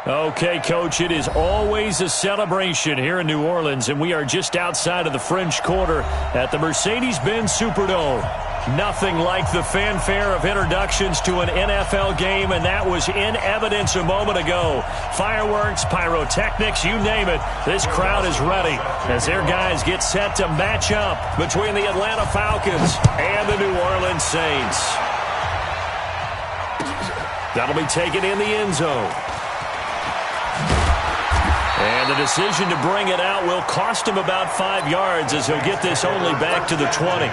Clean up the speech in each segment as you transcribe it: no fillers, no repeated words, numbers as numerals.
Okay, Coach, it is always a celebration here in New Orleans, and we are just outside of the French Quarter at the Mercedes-Benz Superdome. Nothing like the fanfare of introductions to an NFL game, and that was in evidence a moment ago. Fireworks, pyrotechnics, you name it. This crowd is ready as their guys get set to match up between the Atlanta Falcons and the New Orleans Saints. That'll be taken in the end zone. And the decision to bring it out will cost him about 5 yards as he'll get this only back to the 20.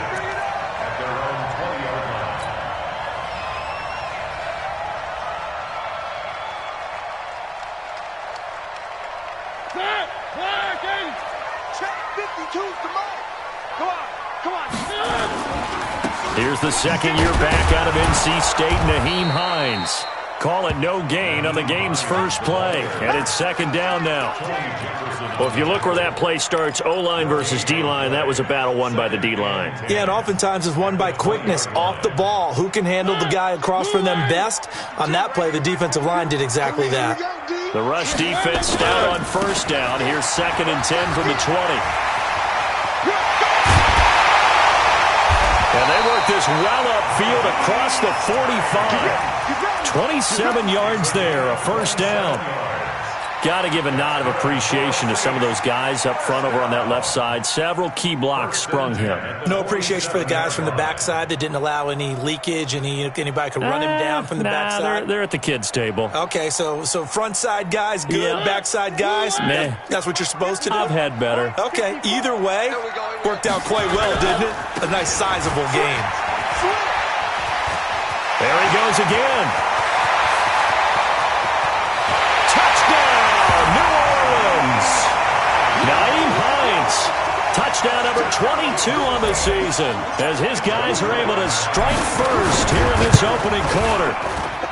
Here's the second year back out of NC State, Nyheim Hines. Call it no gain on the game's first play, and it's second down now. Well, if you look where that play starts, O-line versus D-line, that was a battle won by the D-line. Yeah, and oftentimes it's won by quickness off the ball. Who can handle the guy across from them best? On that play, the defensive line did exactly that. The rush defense stout on first down. Here's 2nd and 10 from the 20. And they work this well upfield across the 45. 27 yards there, a first down. Got to give a nod of appreciation to some of those guys up front over on that left side. Several key blocks sprung him. No appreciation for the guys from the backside that didn't allow any leakage, anybody could run him down from the backside. They're at the kids' table. Okay, so front side guys good, yeah. Backside guys, nah. That's what you're supposed to do? I've had better. Okay, either way, worked out quite well, didn't it? A nice sizable game. There he goes again. Nyheim Hines, touchdown number 22 on the season, as his guys are able to strike first here in this opening quarter.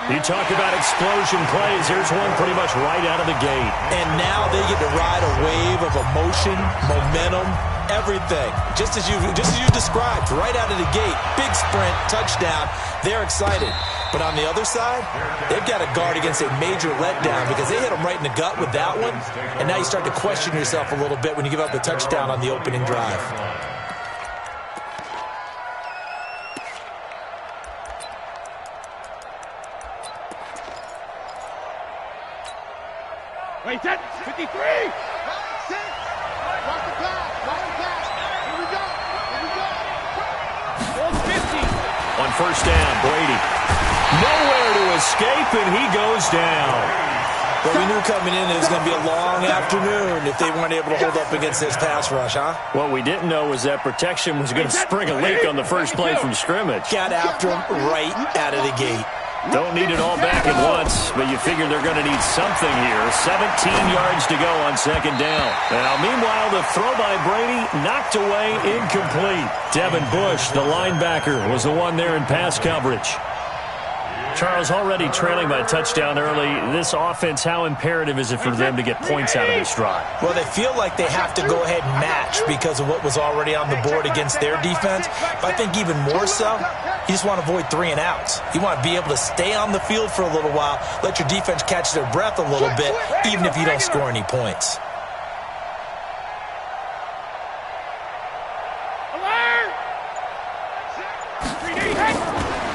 You talk about explosion plays. Here's one pretty much right out of the gate. And now they get to ride a wave of emotion, momentum, everything. Just as you described, right out of the gate. Big sprint, touchdown. They're excited. But on the other side, they've got to guard against a major letdown because they hit them right in the gut with that one. And now you start to question yourself a little bit when you give up the touchdown on the opening drive. Wait, that's 53! Watch the pass! Watch the pass! Here we go! Here we go! 50! On first down, Brady. Nowhere to escape, and he goes down. Well, we knew coming in it was going to be a long afternoon if they weren't able to hold up against this pass rush, huh? What we didn't know was that protection was going to spring a leak on the first play from scrimmage. Got after him right out of the gate. Don't need it all back at once, but you figure they're going to need something here. 17 yards to go on second down. Now, meanwhile, the throw by Brady knocked away, incomplete. Devin Bush, the linebacker, was the one there in pass coverage. Charles, already trailing by a touchdown early. This offense, how imperative is it for them to get points out of this drive? Well, they feel like they have to go ahead and match because of what was already on the board against their defense. But I think even more so, you just want to avoid 3 and outs. You want to be able to stay on the field for a little while, let your defense catch their breath a little bit, even if you don't score any points.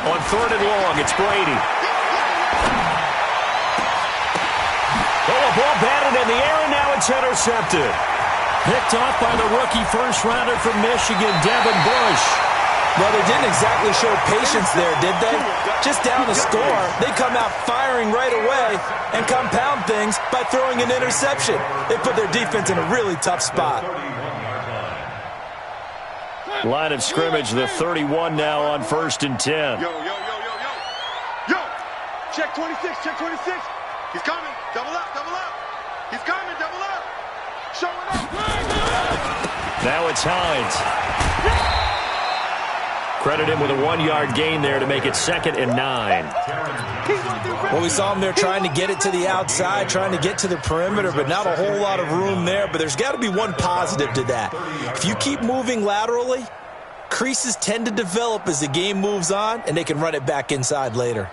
On 3rd and long, it's Brady. Oh, a ball batted in the air, and now it's intercepted. Picked off by the rookie first-rounder from Michigan, Devin Bush. Well, they didn't exactly show patience there, did they? Just down the score, they come out firing right away and compound things by throwing an interception. They put their defense in a really tough spot. Line of scrimmage, the 31 now on 1st and 10. Yo. Check 26, check 26. He's coming. Double up. He's coming, double up. Showing up. Now it's Hines. Credit him with a 1-yard gain there to make it 2nd and 9. Well, we saw him there trying to get it to the outside, trying to get to the perimeter, but not a whole lot of room there. But there's got to be one positive to that. If you keep moving laterally, creases tend to develop as the game moves on, and they can run it back inside later.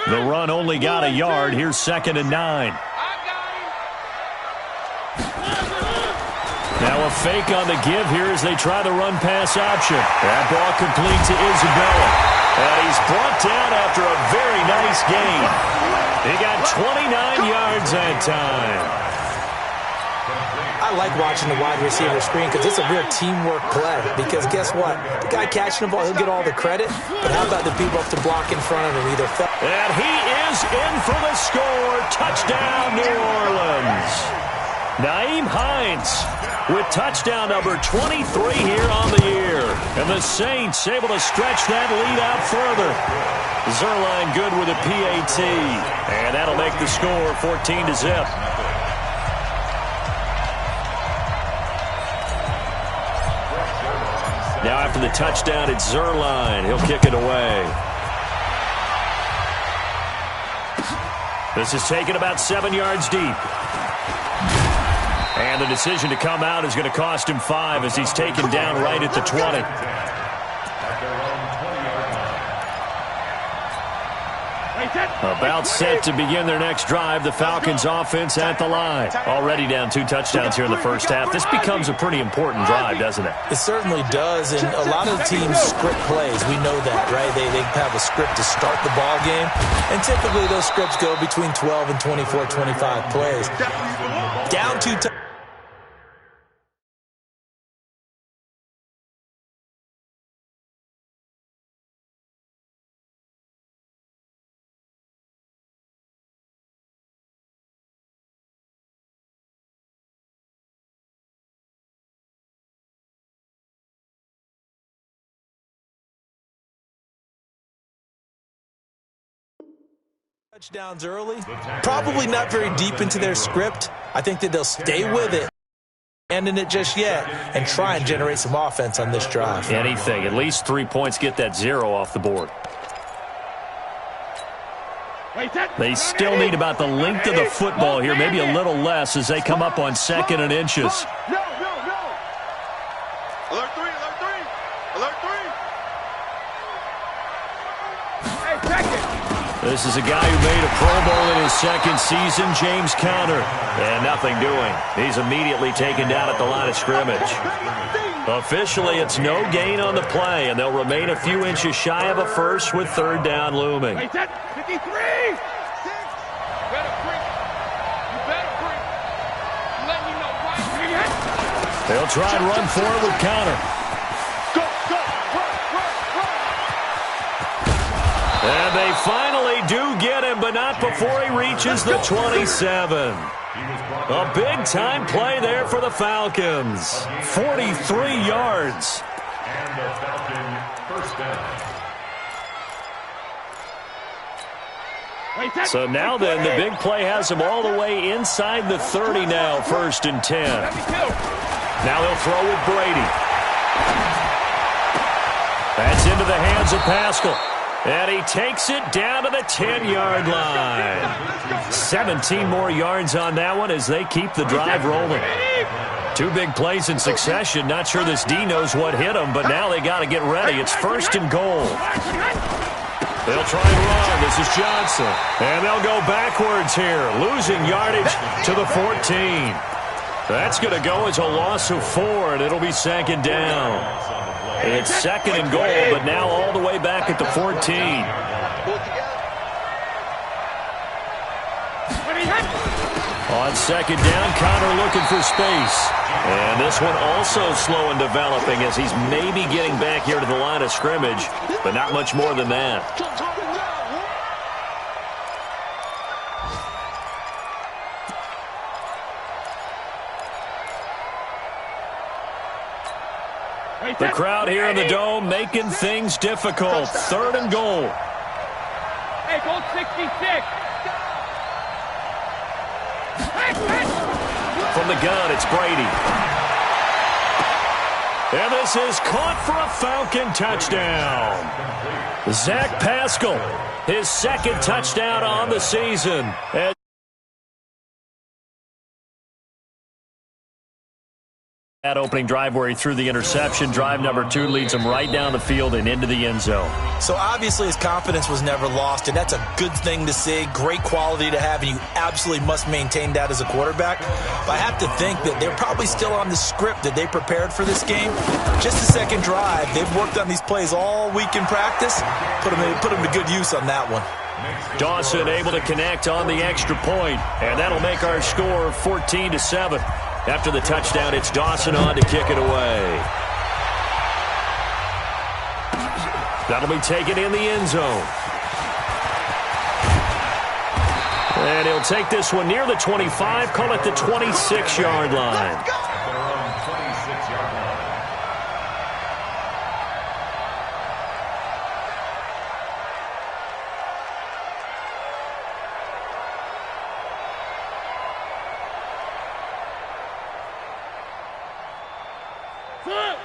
The run only got a yard. Here's 2nd and 9. Now a fake on the give here as they try the run-pass option. That ball complete to Isabella. And he's brought down after a very nice gain. He got 29 yards that time. I like watching the wide receiver screen because it's a real teamwork play. Because guess what? The guy catching the ball, he'll get all the credit. But how about the people up to block in front of him? And he is in for the score. Touchdown, New Orleans. Nyheim Hines with touchdown number 23 here on the year. And the Saints able to stretch that lead out further. Zuerlein good with a PAT. And that'll make the score 14-0. Now after the touchdown, it's Zuerlein. He'll kick it away. This is taken about 7 yards deep. And the decision to come out is going to cost him 5 as he's taken down right at the 20. About set to begin their next drive. The Falcons offense at the line. Already down 2 touchdowns here in the first half. This becomes a pretty important drive, doesn't it? It certainly does, and a lot of the teams script plays. We know that, right? They have a script to start the ball game, and typically those scripts go between 12 and 24, 25 plays. Down 2 touchdowns. Touchdowns early, probably not very deep into their script. I think that they'll stay with it, abandon it just yet, and try and generate some offense on this drive. Anything, at least 3 points, get that 0 off the board. They still need about the length of the football here, maybe a little less as they come up on 2nd and inches. No. Alert 3, alert 3. Alert 3. Hey, check it. This is a guy who made a Pro Bowl in his 2nd season, James Conner. And nothing doing. He's immediately taken down at the line of scrimmage. Officially, it's no gain on the play, and they'll remain a few inches shy of a first with 3rd down looming. 53! They'll try and run forward with Conner. And they finally do get him, but not before he reaches the 27. A big-time play there for the Falcons. 43 yards. And the Falcon first down. So now then, the big play has him all the way inside the 30 now, 1st and 10. Now they'll throw with Brady. That's into the hands of Pascal. And he takes it down to the 10-yard line. 17 more yards on that one as they keep the drive rolling. 2 big plays in succession. Not sure this D knows what hit him, but now they got to get ready. It's 1st and goal. They'll try and run. This is Johnson. And they'll go backwards here, losing yardage to the 14. That's going to go as a loss of 4, and it'll be 2nd down. It's 2nd and goal, but now all the way back at the 14. On 2nd down, Conner looking for space. And this one also slow in developing as he's maybe getting back here to the line of scrimmage, but not much more than that. The crowd here in the Dome making things difficult. 3rd and goal. Hey, goal 66. From the gun, it's Brady. And this is caught for a Falcon touchdown. Zach Pascal, his 2nd touchdown on the season. And that opening drive where he threw the interception. Drive number 2 leads him right down the field and into the end zone. So obviously his confidence was never lost, and that's a good thing to see, great quality to have, and you absolutely must maintain that as a quarterback. But I have to think that they're probably still on the script that they prepared for this game. Just the second drive, they've worked on these plays all week in practice. Put them to good use on that one. Dawson able to connect on the extra point, and that'll make our score 14-7. After the touchdown, it's Dawson on to kick it away. That'll be taken in the end zone. And he'll take this one near the 25, call it the 26-yard line.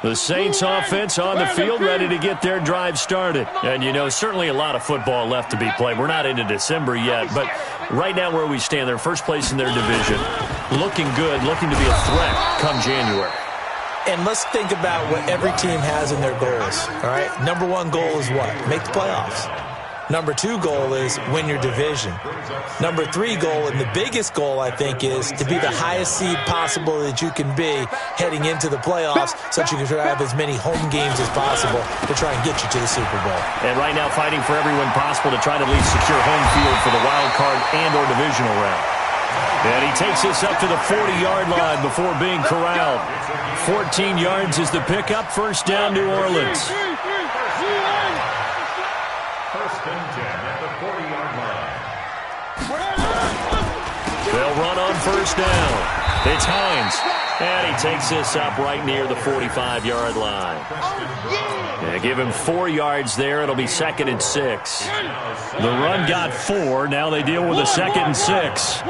The Saints offense on the field, ready to get their drive started. And, you know, certainly a lot of football left to be played. We're not into December yet, but right now where we stand, they're first place in their division. Looking good, looking to be a threat come January. And let's think about what every team has in their goals, all right? Number 1 goal is what? Make the playoffs. Number 2 goal is win your division. Number 3 goal, and the biggest goal, I think, is to be the highest seed possible that you can be heading into the playoffs so that you can try to have as many home games as possible to try and get you to the Super Bowl. And right now fighting for everyone possible to try to at least secure home field for the wild card and or divisional round. And he takes us up to the 40-yard line before being corralled. 14 yards is the pickup. First down, New Orleans. First and 10 at the 40-yard line. They'll run on first down. It's Hines. And he takes this up right near the 45-yard line. Yeah, give him 4 yards there. It'll be 2nd and 6. The run got 4. Now they deal with a 2nd and 6.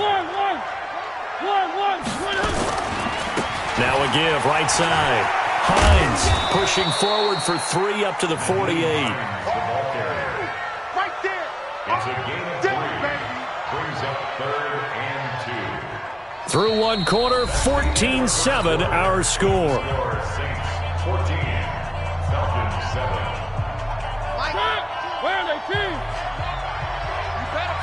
Now a give, right side. Hines pushing forward for 3 up to the 48. It's a gain of 3. Brings up 3rd and 2. Through one quarter, 14-7 our score. Saints 14, Falcons 7. Where are they, team? You better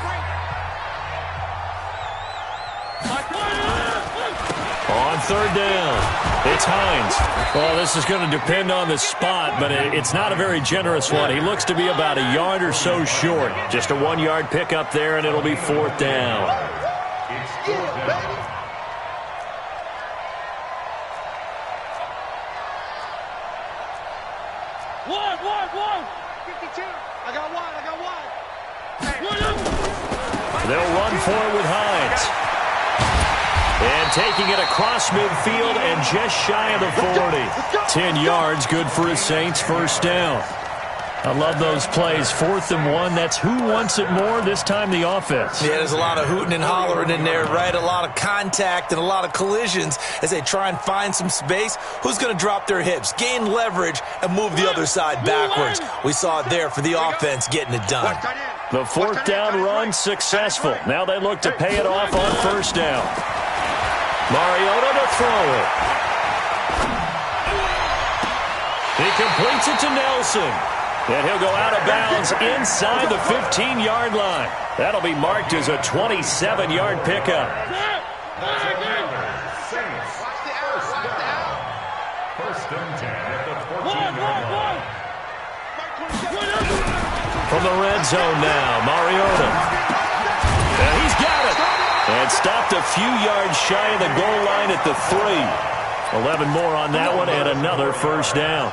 On third down, it's Hines. Well, this is going to depend on the spot, but it's not a very generous one. He looks to be about a yard or so short. Just a 1-yard pickup there, and it'll be 4th down. It's 4th down. One. 52. I got one. They'll run for it with Hines. And taking it across midfield and just shy of the 40. 10 yards, good for the Saints, first down. I love those plays. 4th and 1, that's who wants it more, this time the offense. Yeah, there's a lot of hooting and hollering in there, right? A lot of contact and a lot of collisions as they try and find some space. Who's going to drop their hips, gain leverage, and move the other side backwards? We saw it there for the offense getting it done. The 4th down run successful. Now they look to pay it off on first down. Mariota to throw it. He completes it to Nelson. And he'll go out of bounds inside the 15-yard line. That'll be marked as a 27-yard pickup. Saints. First and 10 at the 14-yard line. From the red zone now, Mariota. And he's got it. And stopped a few yards shy of the goal line at the 3. 11 more on that one and another first down.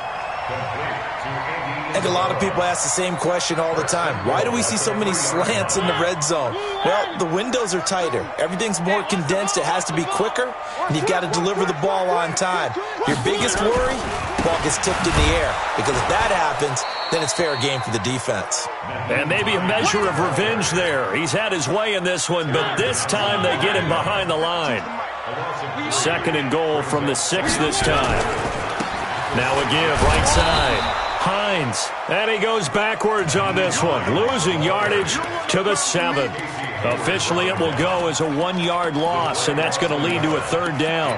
I think a lot of people ask the same question all the time. Why do we see so many slants in the red zone? Well, the windows are tighter. Everything's more condensed. It has to be quicker, and you've got to deliver the ball on time. Your biggest worry, ball gets tipped in the air, because if that happens, then it's fair game for the defense. And maybe a measure of revenge there. He's had his way in this one, but this time they get him behind the line. 2nd and goal from the 6 this time. Now a give, right side. Hines, and he goes backwards on this one, losing yardage to the 7. Officially, it will go as a 1-yard loss, and that's going to lead to a 3rd down.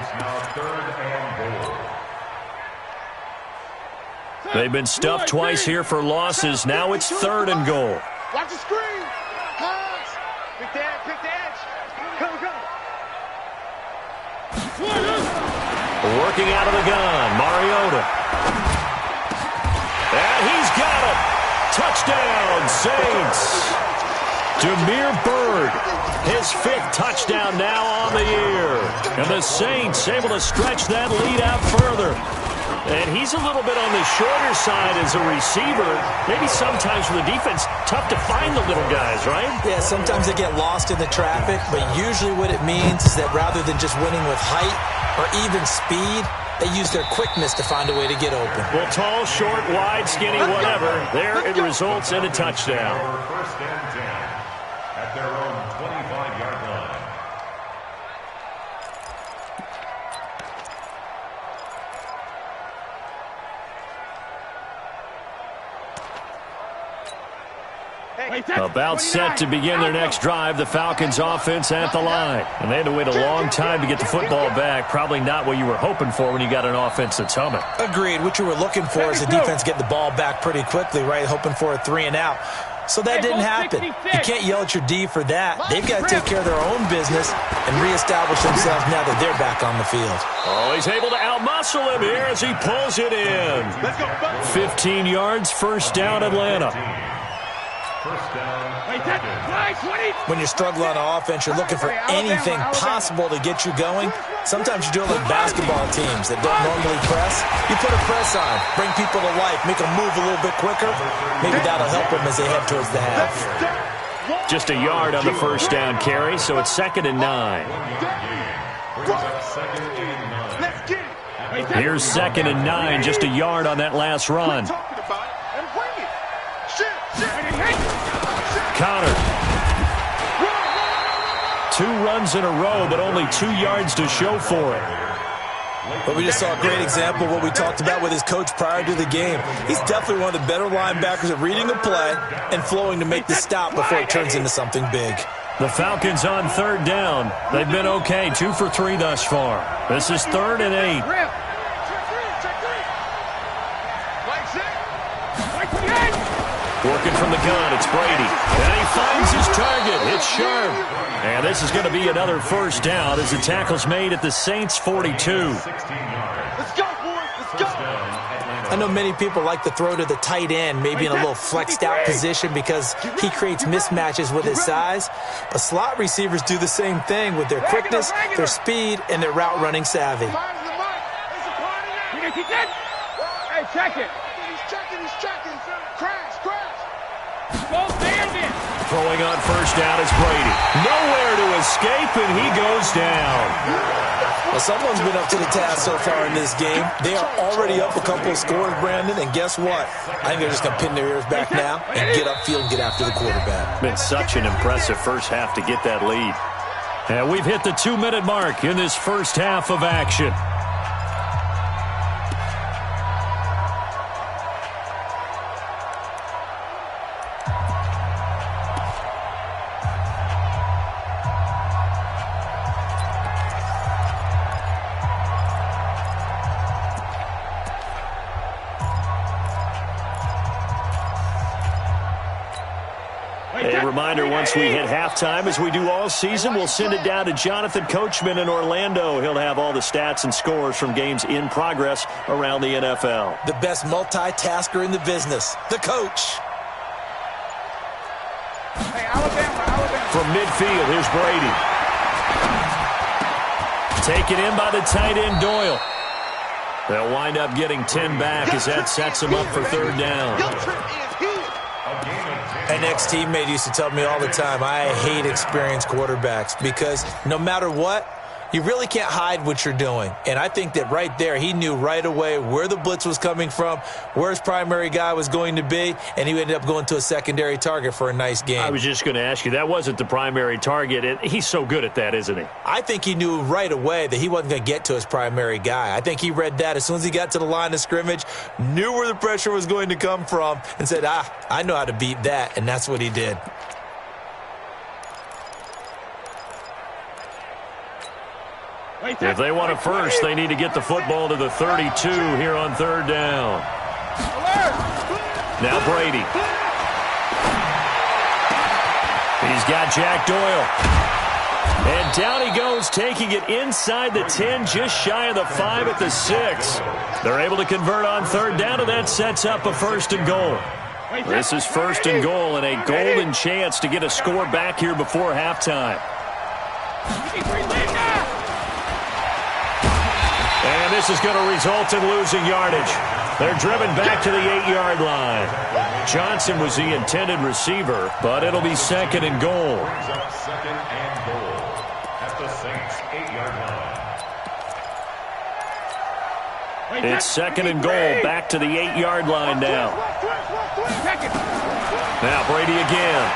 They've been stuffed twice here for losses. Now it's 3rd and goal. Watch the screen. Pass. Pick the edge. Go. Working out of the gun, Mariota. And he's got it. Touchdown, Saints. Jameer Byrd, his 5th touchdown now on the year. And the Saints able to stretch that lead out further. And he's a little bit on the shorter side as a receiver. Maybe sometimes for the defense, tough to find the little guys, right? Yeah, sometimes they get lost in the traffic, but usually what it means is that rather than just winning with height or even speed, they use their quickness to find a way to get open. Well, tall, short, wide, skinny, whatever. There it results in a touchdown. First and 10 at their own 25-yard line. About set to begin their next drive, the Falcons offense at the line. And they had to wait a long time to get the football back. Probably not what you were hoping for when you got an offense that's humming. Agreed. What you were looking for is the defense get the ball back pretty quickly, right? Hoping for a 3 and out. So that didn't happen. You can't yell at your D for that. They've got to take care of their own business and reestablish themselves now that they're back on the field. Oh, he's able to outmuscle him here as he pulls it in. 15 yards, first down, Atlanta. When you're struggling on offense, you're looking for anything possible to get you going. Sometimes you do it like basketball teams that don't normally press. You put a press on, bring people to life, make them move a little bit quicker. Maybe that'll help them as they head towards the half. Just a yard on the first down carry, so it's 2nd and 9. Here's 2nd and 9, just a yard on that last run. Connor. 2 runs in a row, but only 2 yards to show for it. But we just saw a great example of what we talked about with his coach prior to the game. He's definitely one of the better linebackers at reading a play and flowing to make the stop before it turns into something big. The Falcons on 3rd down. They've been okay, 2 for 3 thus far. This is 3rd and 8. Working from the gun, it's Brady. And he finds his target. It's Sharp. And this is going to be another first down as the tackle's made at the Saints' 42. Let's go, boys. Let's go. I know many people like to throw to the tight end, maybe in a little flexed out position because he creates mismatches with his size. But slot receivers do the same thing with their quickness, their speed, and their route running savvy. Hey, check it. He's checking. Crash. Go stand. Throwing on first down is Brady. Nowhere to escape, and he goes down. Well, someone's been up to the task so far in this game. They are already up a couple of scores, Brandon, and guess what? I think they're just going to pin their ears back now and get upfield and get after the quarterback. Been such an impressive first half to get that lead. And we've hit the 2-minute mark in this first half of action. A reminder, once we hit halftime, as we do all season, we'll send it down to Jonathan Coachman in Orlando. He'll have all the stats and scores from games in progress around the NFL. The best multitasker in the business, the coach. Hey, Alabama. From midfield, here's Brady. Taken in by the tight end, Doyle. They'll wind up getting 10 back as that sets them up for 3rd down. An ex-teammate used to tell me all the time, I hate experienced quarterbacks because no matter what, you really can't hide what you're doing. And I think that right there, he knew right away where the blitz was coming from, where his primary guy was going to be, and he ended up going to a secondary target for a nice game. I was just going to ask you, that wasn't the primary target. He's so good at that, isn't he? I think he knew right away that he wasn't going to get to his primary guy. I think he read that as soon as he got to the line of scrimmage, knew where the pressure was going to come from, and said, I know how to beat that, and that's what he did. If they want a first, they need to get the football to the 32 here on 3rd down. Now Brady. He's got Jack Doyle. And down he goes, taking it inside the 10, just shy of the 5 at the 6. They're able to convert on third down, and that sets up a 1st and goal. This is 1st and goal, and a golden chance to get a score back here before halftime. And this is going to result in losing yardage. They're driven back to the 8-yard line. Johnson was the intended receiver, but it'll be 2nd and goal. Second and goal at the Saints' 8-yard line. It's 2nd and goal, back to the 8-yard line now. Now Brady again.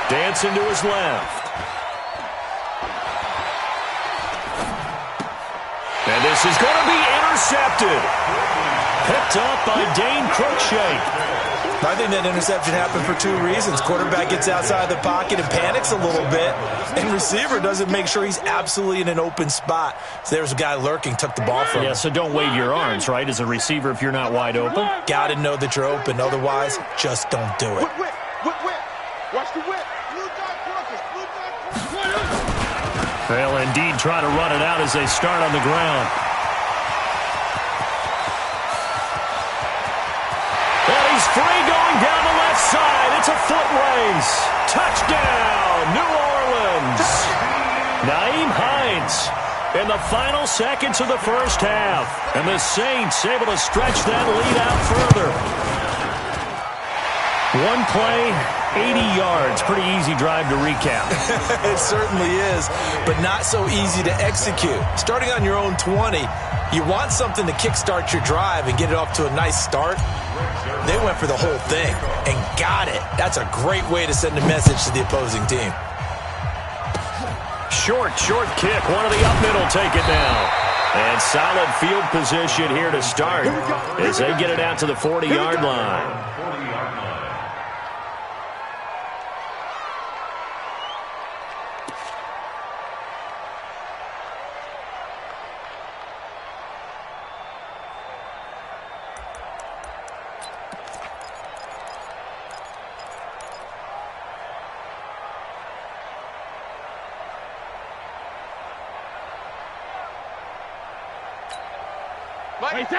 Dancing to his left. And this is going to be intercepted. Picked up by Dane Cruikshank. I think that interception happened for 2 reasons. Quarterback gets outside the pocket and panics a little bit, and receiver doesn't make sure he's absolutely in an open spot. So there's a guy lurking, took the ball from him. Yeah, so don't wave your arms, right, as a receiver if you're not wide open? Got to know that you're open. Otherwise, just don't do it. Whip. Watch the whip. Blue dot Crocus. They'll indeed try to run it out as they start on the ground. And he's free going down the left side. It's a foot race. Touchdown, New Orleans. Nyheim Hines in the final seconds of the first half. And the Saints able to stretch that lead out further. One play, 80 yards. Pretty easy drive to recap. It certainly is, but not so easy to execute. Starting on your own 20, you want something to kickstart your drive and get it off to a nice start. They went for the whole thing and got it. That's a great way to send a message to the opposing team. Short kick. One of the up middle take it down. And solid field position here to start as they get it out to the 40-yard line.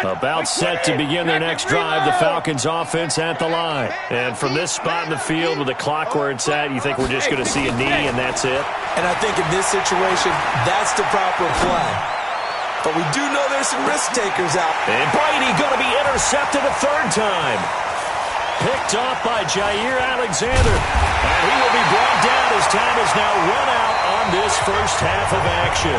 About set to begin their next drive, the Falcons offense at the line. And from this spot in the field with the clock where it's at, you think we're just going to see a knee and that's it? And I think in this situation, that's the proper play. But we do know there's some risk takers out. And Brady going to be intercepted a 3rd time. Picked off by Jair Alexander. And he will be brought down as time is now run out on this first half of action.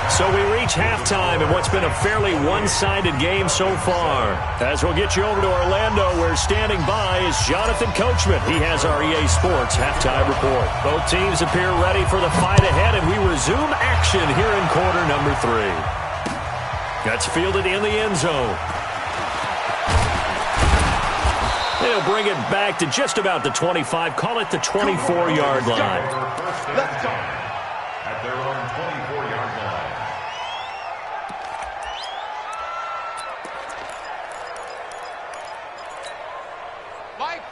So we reach halftime in what's been a fairly one-sided game so far. As we'll get you over to Orlando, where standing by is Jonathan Coachman. He has our EA Sports halftime report. Both teams appear ready for the fight ahead, and we resume action here in quarter number 3. That's fielded in the end zone. They'll bring it back to just about the 25, call it the 24-yard line. Let's go. At their own 24-yard line.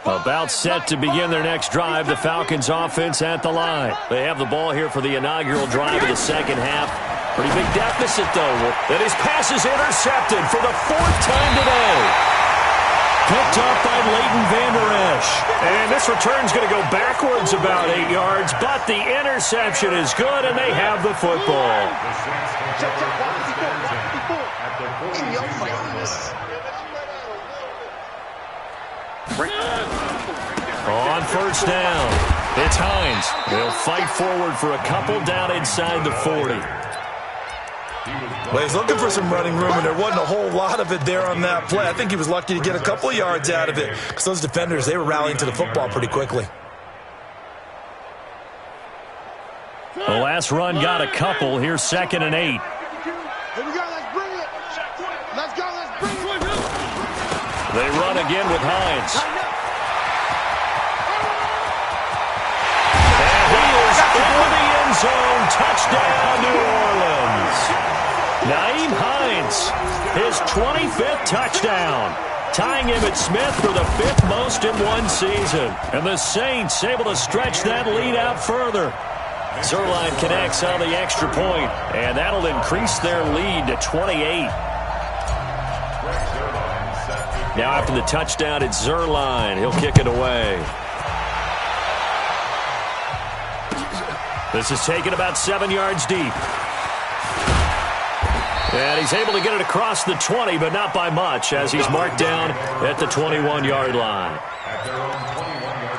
About set to begin their next drive, the Falcons offense at the line. They have the ball here for the inaugural drive of the second half. Pretty big deficit, though. And his pass is intercepted for the 4th time today. Picked up by Leighton Vander Esch. And this return's going to go backwards about 8 yards, but the interception is good, and they have the football. On first down, it's Hines. They'll fight forward for a couple down inside the 40. Well, he's looking for some running room, and there wasn't a whole lot of it there on that play. I think he was lucky to get a couple of yards out of it because those defenders, they were rallying to the football pretty quickly. The last run got a couple. Here's 2nd and 8. Here we go. Let's bring it. Let's go. Let's bring it. They run again with Hines. Into the end zone, touchdown, New Orleans. Nyheim Hines, his 25th touchdown. tying him at Smith for the 5th most in one season. And the Saints able to stretch that lead out further. Zuerlein connects on the extra point, and that'll increase their lead to 28. Now after the touchdown, it's Zuerlein. He'll kick it away. This is taken about 7 yards deep. And he's able to get it across the 20, but not by much, as he's marked down at the 21-yard line. At their own 21-yard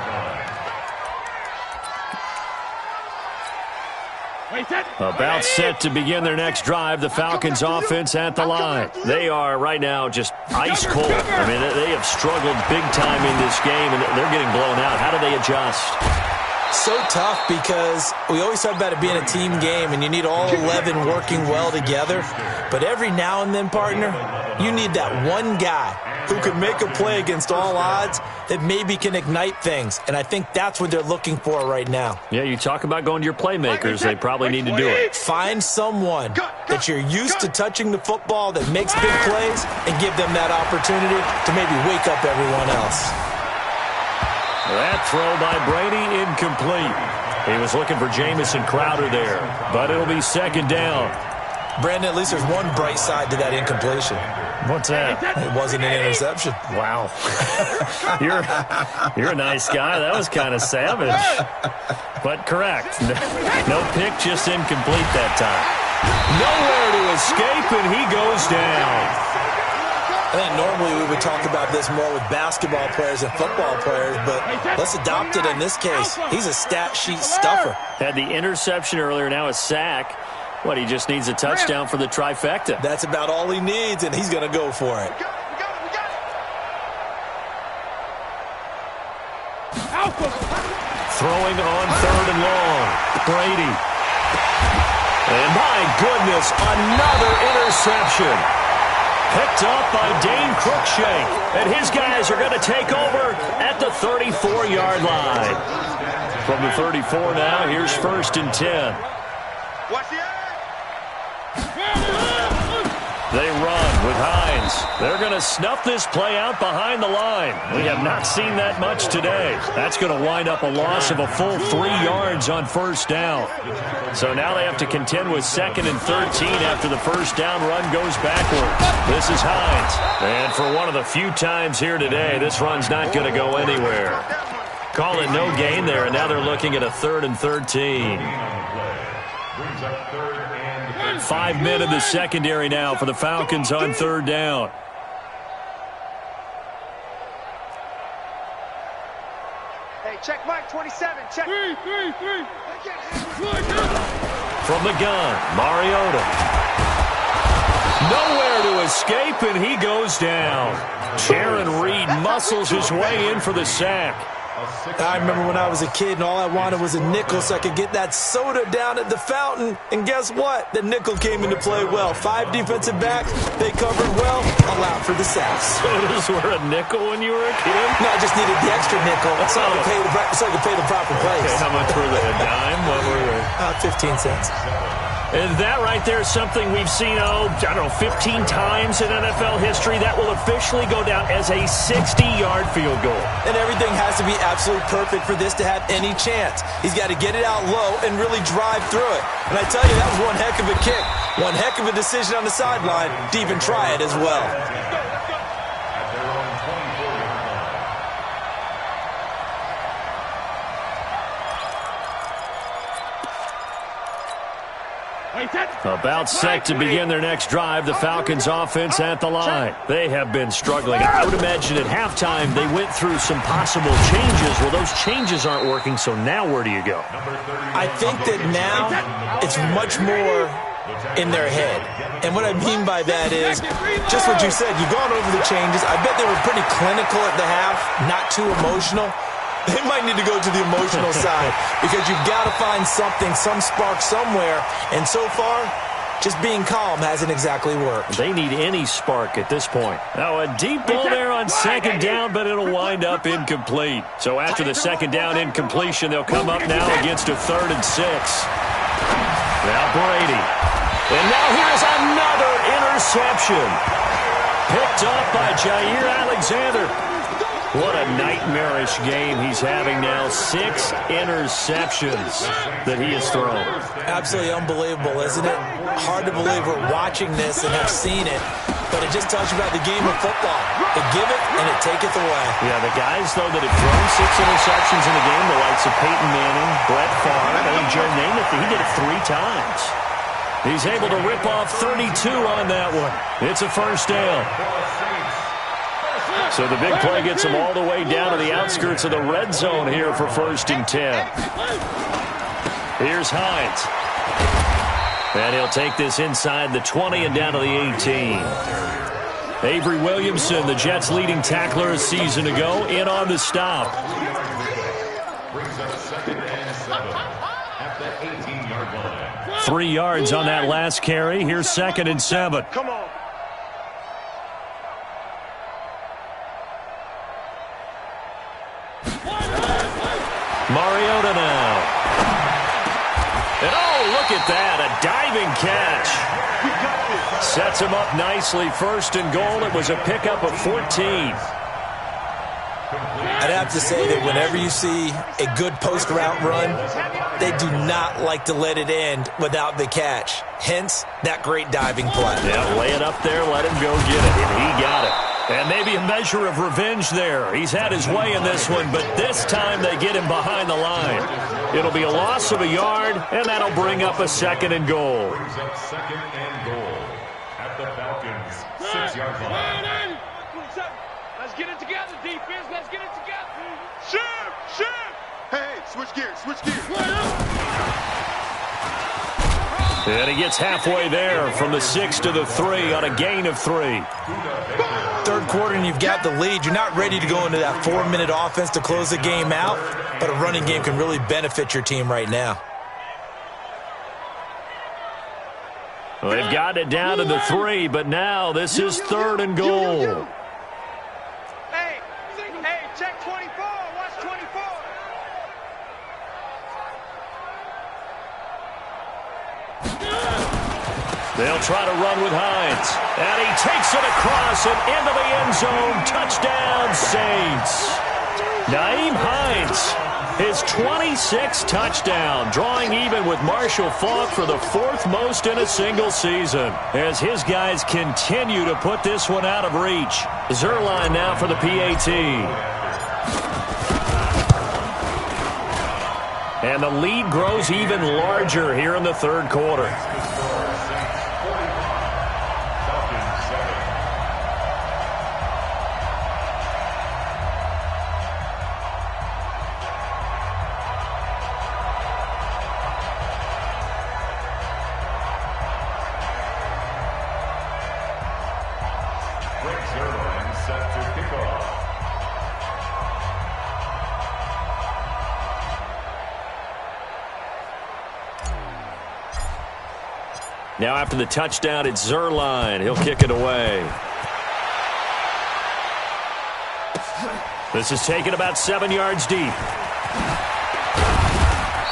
line. About set to begin their next drive, the Falcons offense at the line. They are right now just ice cold. I mean, they have struggled big time in this game, and they're getting blown out. How do they adjust? So tough because we always talk about it being a team game and you need all 11 working well together. But every now and then, partner, you need that one guy who can make a play against all odds that maybe can ignite things. And I think that's what they're looking for right now. Yeah, you talk about going to your playmakers. They probably need to do it. Find someone that you're used to touching the football that makes big plays and give them that opportunity to maybe wake up everyone else. That throw by Brady incomplete. He was looking for Jamison Crowder there, but it'll be second down. Brandon, at least there's one bright side to that incompletion. What's that? It wasn't an interception. Wow. You're a nice guy. That was kind of savage. But correct. No pick, just incomplete that time. Nowhere to escape, and he goes down. I think normally we would talk about this more with basketball players and football players, but let's adopt it in this case. He's a stat sheet stuffer. Had the interception earlier, now a sack. What, he just needs a touchdown for the trifecta. That's about all he needs, and he's going to go for it. Throwing on 3rd and long. Brady. And my goodness, another interception. Picked up by Dane Cruikshank. And his guys are going to take over at the 34-yard line. From the 34 now, here's 1st and 10. Watch the eye. They run with Hines. They're going to snuff this play out behind the line. We have not seen that much today. That's going to wind up a loss of a full 3 yards on 1st down. So now they have to contend with 2nd and 13 after the 1st down run goes backwards. This is Hines. And for one of the few times here today, this run's not going to go anywhere. Call it no gain there, and now they're looking at a 3rd and 13. 5 men in the secondary now for the Falcons on 3rd down. Hey, check Mike 27. Check. Three. From the gun, Mariota. Nowhere to escape, and he goes down. Jaron Reed muscles his way in for the sack. I remember when I was a kid and all I wanted was a nickel so I could get that soda down at the fountain. And guess what? The nickel came into play well. 5 defensive backs. They covered well. Allowed for the sacks. Sodas were a nickel when you were a kid? No, I just needed the extra nickel so I could pay the proper price. Okay, how much were they? A dime? What were they? 15 cents. And that right there is something we've seen, 15 times in NFL history. That will officially go down as a 60-yard field goal. And everything has to be absolutely perfect for this to have any chance. He's got to get it out low and really drive through it. And I tell you, that was one heck of a kick. One heck of a decision on the sideline to even try it as well. About set to begin their next drive, the Falcons offense at the line. They have been struggling. I would imagine at halftime they went through some possible changes. Well, those changes aren't working, so now where do you go? I think that now it's much more in their head. And what I mean by that is just what you said. You've gone over the changes. I bet they were pretty clinical at the half, not too emotional. They might need to go to the emotional side because you've got to find something, some spark somewhere. And so far, just being calm hasn't exactly worked. They need any spark at this point. Now, a deep ball there on 2nd down, but it'll wind up incomplete. So after the 2nd down incompletion, they'll come up now against a 3rd and 6. Now Brady. And now here's another interception. Picked up by Jair Alexander. What a nightmarish game he's having now. 6 interceptions that he has thrown. Absolutely unbelievable, isn't it? Hard to believe we're watching this and have seen it, but it just tells you about the game of football. It give it and it taketh away. Yeah, the guys, though, that have thrown 6 interceptions in a game, the likes of Peyton Manning, Brett Favre, and Joe Namath, he did it 3 times. He's able to rip off 32 on that one. It's a first down. So the big play gets him all the way down to the outskirts of the red zone here for 1st and 10. Here's Hines. And he'll take this inside the 20 and down to the 18. Avery Williamson, the Jets' leading tackler a season ago, in on the stop. Brings up 2nd and 7 at the 18-yard line. 3 yards on that last carry. Here's 2nd and 7. Come on. Mariota now. And oh, look at that, a diving catch. Sets him up nicely, 1st and goal. It was a pickup of 14. I'd have to say that whenever you see a good post route run, they do not like to let it end without the catch. Hence, that great diving play. Yeah, lay it up there, let him go get it, and he got it. And maybe a measure of revenge there. He's had his way in this one, but this time they get him behind the line. It'll be a loss of a yard, and that'll bring up a 2nd and goal. Brings up 2nd and goal at the Falcons' 6-yard line. Let's get it together, defense. Let's get it together. Shift, shift. Hey, switch gears, switch gears. And he gets halfway there from the 6 to the 3 on a gain of 3. 3rd quarter and you've got the lead. You're not ready to go into that 4-minute offense to close the game out, but a running game can really benefit your team right now. Well, they've got it down to the 3, but now this is 3rd and goal. Hey, check 24. Watch 24. They'll try to run with Hines. And he takes it across and into the end zone. Touchdown, Saints. Nyheim Hines, his 26th touchdown, drawing even with Marshall Faulk for the 4th most in a single season, as his guys continue to put this one out of reach. Zerline now for the PAT. And the lead grows even larger here in the 3rd quarter. Now after the touchdown, it's Zerline. He'll kick it away. This is taken about 7 yards deep.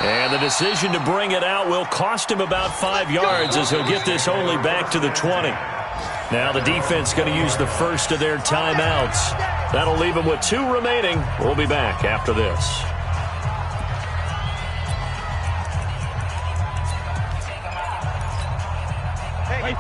And the decision to bring it out will cost him about 5 yards as he'll get this only back to the 20. Now the defense going to use the first of their timeouts. That'll leave them with 2 remaining. We'll be back after this.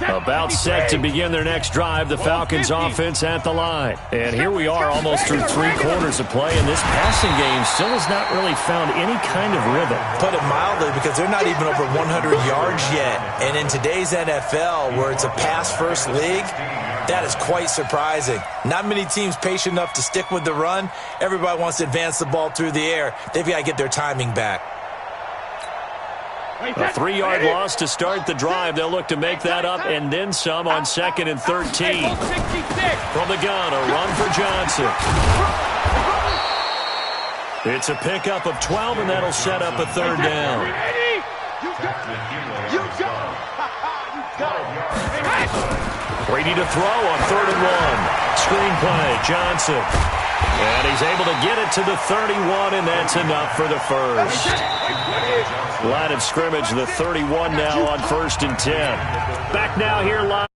About set to begin their next drive, the Falcons offense at the line. And here we are almost through 3 quarters of play, and this passing game still has not really found any kind of rhythm. Put it mildly, because they're not even over 100 yards yet. And in today's NFL, where it's a pass-first league, that is quite surprising. Not many teams patient enough to stick with the run. Everybody wants to advance the ball through the air. They've got to get their timing back. A 3-yard loss to start the drive. They'll look to make that up and then some on 2nd and 13. From the gun, a run for Johnson. It's a pickup of 12, and that'll set up a 3rd down. Brady to throw on 3rd and 1. Screenplay, Johnson. And he's able to get it to the 31, and that's enough for the first. Line of scrimmage, the 31 now on 1st and 10. Back now here live.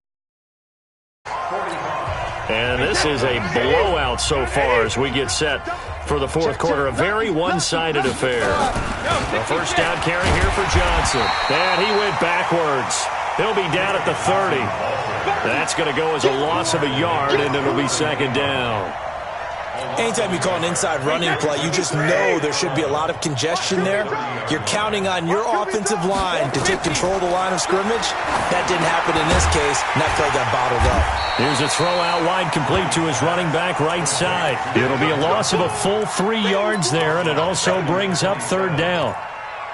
And this is a blowout so far as we get set for the fourth quarter. A very one-sided affair. A first down carry here for Johnson. And he went backwards. He'll be down at the 30. That's going to go as a loss of a yard, and it'll be second down. Anytime you call an inside running play, you just know there should be a lot of congestion there. You're counting on your offensive line to take control of the line of scrimmage. That didn't happen in this case, and that play got bottled up. Here's a throw out wide, complete to his running back right side. It'll be a loss of a full 3 yards there, and it also brings up third down.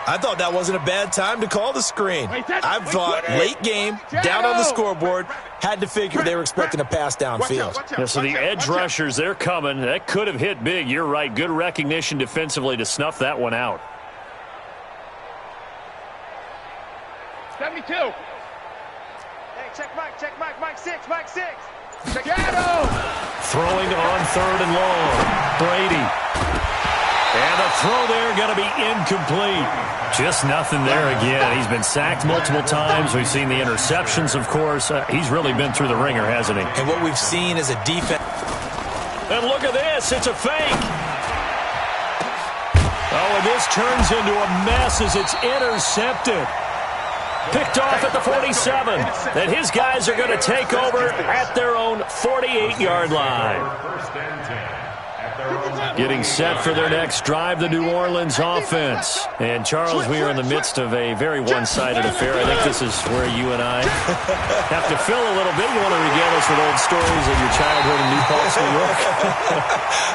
I thought that wasn't a bad time to call the screen. I thought late game, down on the scoreboard, had to figure they were expecting a pass downfield. Yeah, so the edge rushers, they're coming. That could have hit big. You're right. Good recognition defensively to snuff that one out. 72. Hey, check Mike 6, Mike 6. Shadow. Throwing on third and long. Brady. And the throw there going to be incomplete. Just nothing there again. He's been sacked multiple times. We've seen the interceptions, of course. He's really been through the ringer, hasn't he? And what we've seen is a defense. And look at this. It's a fake. Oh, and this turns into a mess as it's intercepted. Picked off at the 47. And his guys are going to take over at their own 48-yard line. Getting set for their next drive, the New Orleans offense. And, Charles, we are in the midst of a very one-sided affair. I think this is where you and I have to fill a little bit. You want to regale us with old stories of your childhood in New Paltz, New York?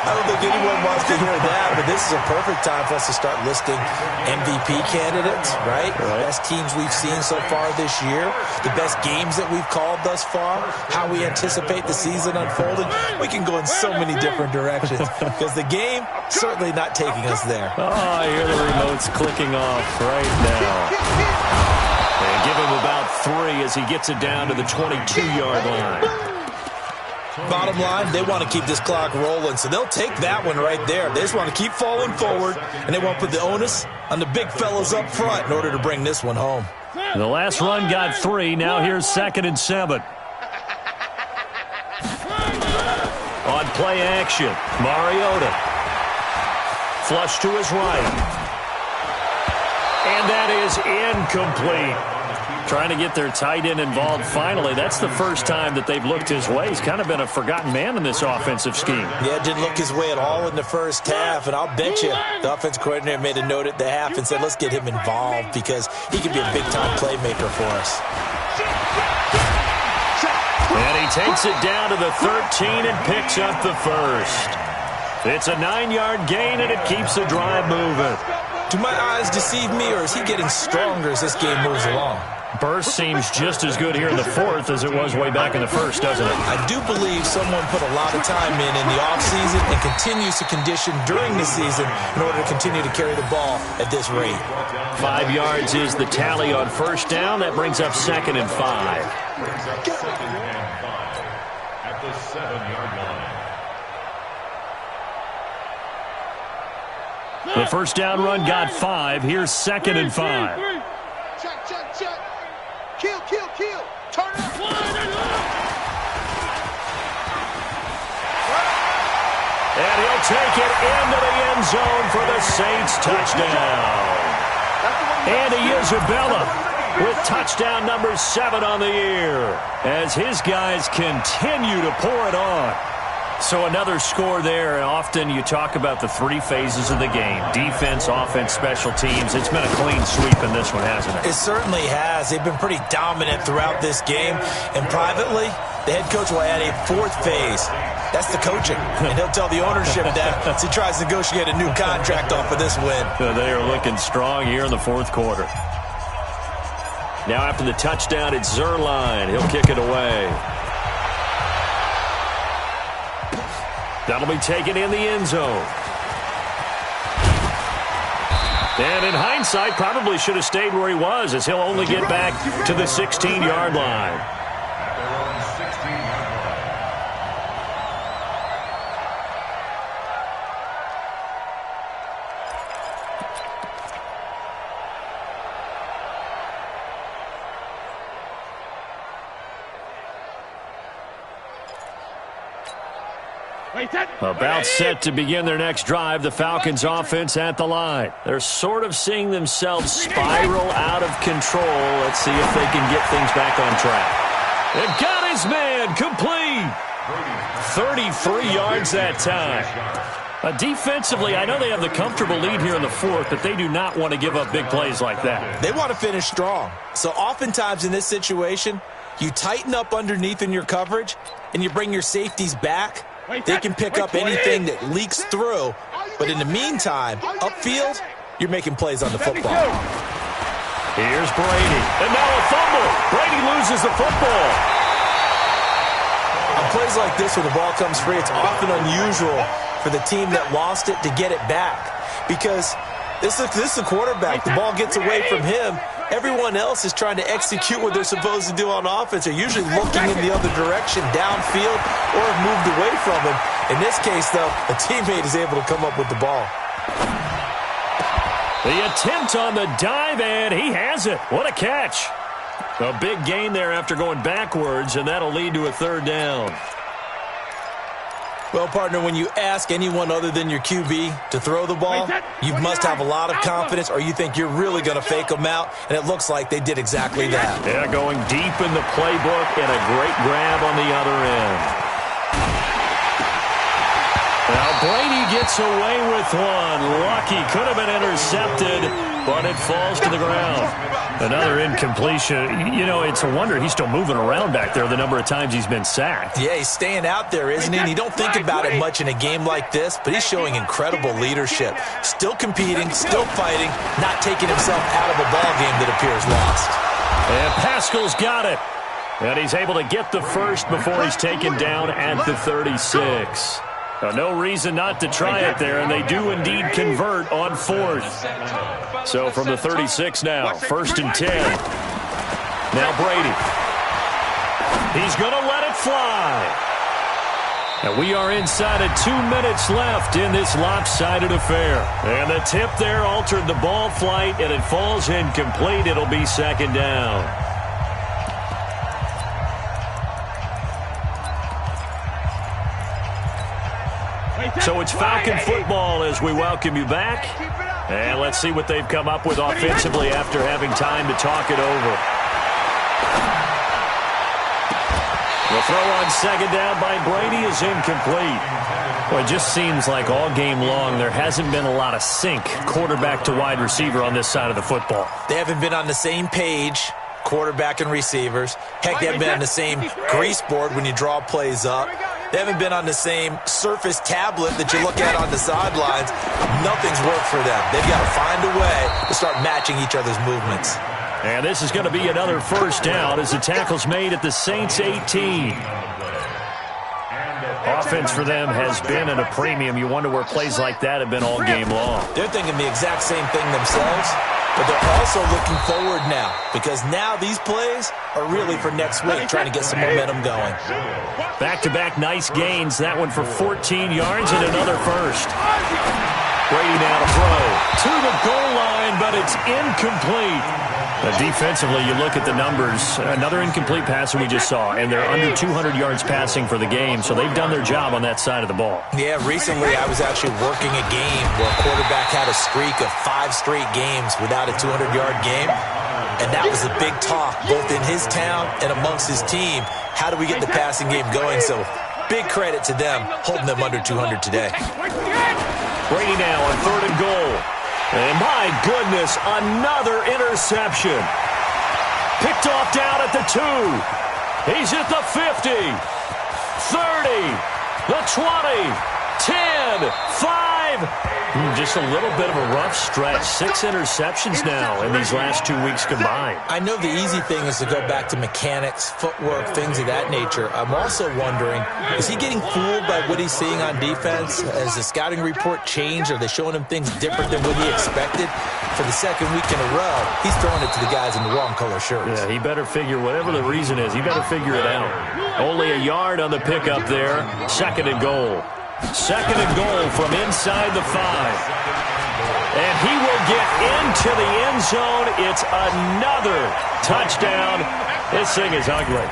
I don't think anyone wants to hear that, but this is a perfect time for us to start listing MVP candidates, right? The best teams we've seen so far this year, the best games that we've called thus far, how we anticipate the season unfolding. We can go in so many different directions because the game certainly not taking us there. Oh, I hear the remote's clicking off right now. And give him about 3 as he gets it down to the 22-yard line. Bottom line, they want to keep this clock rolling, so they'll take that one right there. They just want to keep falling forward, and they want to put the onus on the big fellas up front in order to bring this one home. The last run got 3. Now here's 2nd and 7. On play action, Mariota. Flush to his right. And that is incomplete. Trying to get their tight end involved finally. That's the first time that they've looked his way. He's kind of been a forgotten man in this offensive scheme. Yeah, it didn't look his way at all in the first half, and I'll bet you the offensive coordinator made a note at the half and said, let's get him involved because he could be a big-time playmaker for us. And he takes it down to the 13 and picks up the first. It's a 9-yard gain, and it keeps the drive moving. Do my eyes deceive me, or is he getting stronger as this game moves along? Burst seems just as good here in the fourth as it was way back in the first, doesn't it? I do believe someone put a lot of time in the offseason and continues to condition during the season in order to continue to carry the ball at this rate. 5 yards is the tally on first down. That brings up 2nd and 5. At the 7-yard line. The first down run got 5. Here's 2nd and 5. Check. Kill. Turn up. And he'll take it into the end zone for the Saints touchdown. Andy Isabella with touchdown number 7 on the year as his guys continue to pour it on. So another score there. Often you talk about the 3 phases of the game. Defense, offense, special teams. It's been a clean sweep in this one, hasn't it? It certainly has. They've been pretty dominant throughout this game. And privately, the head coach will add a 4th phase. That's the coaching. And he'll tell the ownership that as he tries to negotiate a new contract off of this win. They are looking strong here in the fourth quarter. Now after the touchdown, it's Zerline. He'll kick it away. That'll be taken in the end zone. And in hindsight, probably should have stayed where he was as he'll only get back to the 16-yard line. About set to begin their next drive, the Falcons offense at the line. They're sort of seeing themselves spiral out of control. Let's see if they can get things back on track. And got his man complete. 33 yards that time. Defensively, I know they have the comfortable lead here in the fourth, but they do not want to give up big plays like that. They want to finish strong. So oftentimes in this situation, you tighten up underneath in your coverage, and you bring your safeties back. They can pick up anything that leaks through. But in the meantime, upfield, you're making plays on the football. Here's Brady. And now a fumble. Brady loses the football. On plays like this where the ball comes free, it's often unusual for the team that lost it to get it back. Because this is a quarterback. The ball gets away from him. Everyone else is trying to execute what they're supposed to do on offense. They're usually looking in the other direction, downfield, or have moved away from him. In this case, though, a teammate is able to come up with the ball. The attempt on the dive, and he has it. What a catch. A big gain there after going backwards, and that'll lead to a third down. Well, partner, when you ask anyone other than your QB to throw the ball, you must have a lot of confidence, or you think you're really going to fake them out, and it looks like they did exactly that. Yeah, going deep in the playbook and a great grab on the other end. Now Brady gets away with one. Lucky, could have been intercepted, but it falls to the ground. Another incompletion. You know, it's a wonder he's still moving around back there the number of times he's been sacked. Yeah, he's staying out there, isn't he? And you don't think about it much in a game like this, but he's showing incredible leadership. Still competing, still fighting, not taking himself out of a ball game that appears lost. And Pascal's got it. And he's able to get the first before he's taken down at the 36. No reason not to try it there, and they do indeed convert on fourth. So from the 36 now, 1st and 10. Now Brady. He's going to let it fly. And we are inside of 2 minutes left in this lopsided affair. And the tip there altered the ball flight, and it falls incomplete. It'll be 2nd down. So it's Falcon football as we welcome you back. And let's see what they've come up with offensively after having time to talk it over. The throw on 2nd down by Brady is incomplete. Well, it just seems like all game long there hasn't been a lot of sync quarterback to wide receiver on this side of the football. They haven't been on the same page, quarterback and receivers. Heck, they haven't been on the same grease board when you draw plays up. They haven't been on the same surface tablet that you look at on the sidelines. Nothing's worked for them. They've got to find a way to start matching each other's movements. And this is going to be another 1st down as the tackle's made at the Saints 18. Offense for them has been at a premium. You wonder where plays like that have been all game long. They're thinking the exact same thing themselves, but they're also looking forward now because now these plays are really for next week, trying to get some momentum going. Back-to-back nice gains. That one for 14 yards and another first. Brady now to throw to the goal line, but it's incomplete. Defensively, you look at the numbers. Another incomplete pass that we just saw, and they're under 200 yards passing for the game, so they've done their job on that side of the ball. Yeah, recently I was actually working a game where a quarterback had a streak of 5 straight games without a 200-yard game, and that was a big talk both in his town and amongst his team. How do we get the passing game going? So big credit to them holding them under 200 today. Brady now on 3rd and goal. And my goodness, another interception. Picked off down at the 2. He's at the 50, 30, the 20, 10, 5. Just a little bit of a rough stretch. 6 interceptions now in these last 2 weeks combined. I know the easy thing is to go back to mechanics, footwork, things of that nature. I'm also wondering, is he getting fooled by what he's seeing on defense? Has the scouting report changed? Are they showing him things different than what he expected? For the 2nd week in a row, he's throwing it to the guys in the wrong color shirts. Yeah, he better figure, whatever the reason is, he better figure it out. Only a yard on the pickup there. 2nd and goal. 2nd and goal from inside the 5. And he will get into the end zone. It's another touchdown. This thing is ugly.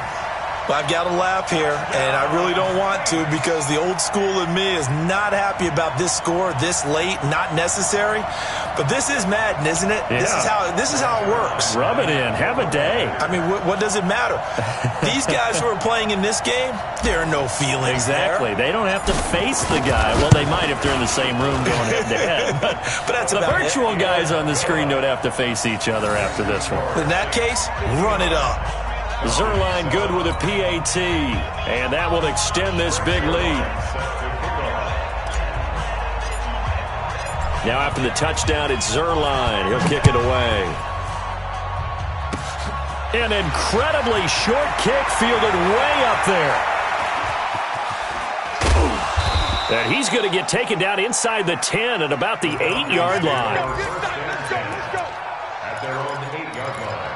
Well, I've got to laugh here, and I really don't want to because the old school in me is not happy about this score this late, not necessary. But this is Madden, isn't it? Yeah. This is how it works. Rub it in. Have a day. I mean, what does it matter? These guys who are playing in this game, there are no feelings Exactly. there. They don't have to face the guy. Well, they might if they're in the same room going head-to-head. But that's the about virtual it. guys on the screen don't have to face each other after this one. In that case, run it up. Zerline good with a PAT, and that will extend this big lead. Now after the touchdown, it's Zerline. He'll kick it away. An incredibly short kick fielded way up there. And he's going to get taken down inside the 10 at about the 8-yard line. At their own 8-yard line.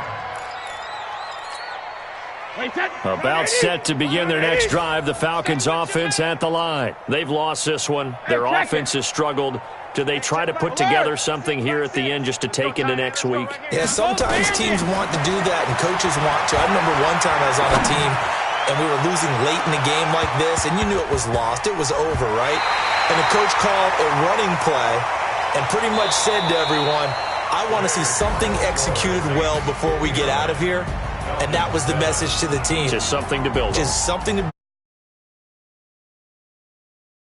About set to begin their next drive, the Falcons offense at the line. They've lost this one. Their offense has struggled. Do they try to put together something here at the end just to take into next week? Yeah, sometimes teams want to do that and coaches want to. I remember one time I was on a team and we were losing late in a game like this, and you knew it was lost. It was over, right? And the coach called a running play and pretty much said to everyone, I want to see something executed well before we get out of here. And that was the message to the team. Just something to build on. Just something to